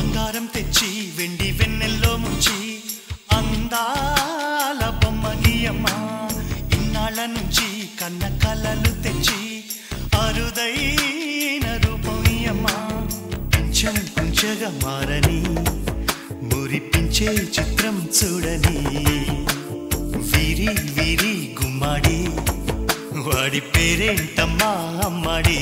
బంగారం తెచ్చి వెండి వెన్నెల్లో ముంచి అందాల బొమ్మ గీయమ్మ ఇన్నాళ్ళ నుంచి కన్న కలలు తెచ్చి అరుదైన రూపం ఇయ్యమ్మ కొంచెం కొంచెగా మారని మురిపించే చిత్రం చూడని వీరి వీరి గుమ్మాడి వాడి పేరేంటమ్మా అమ్మాడి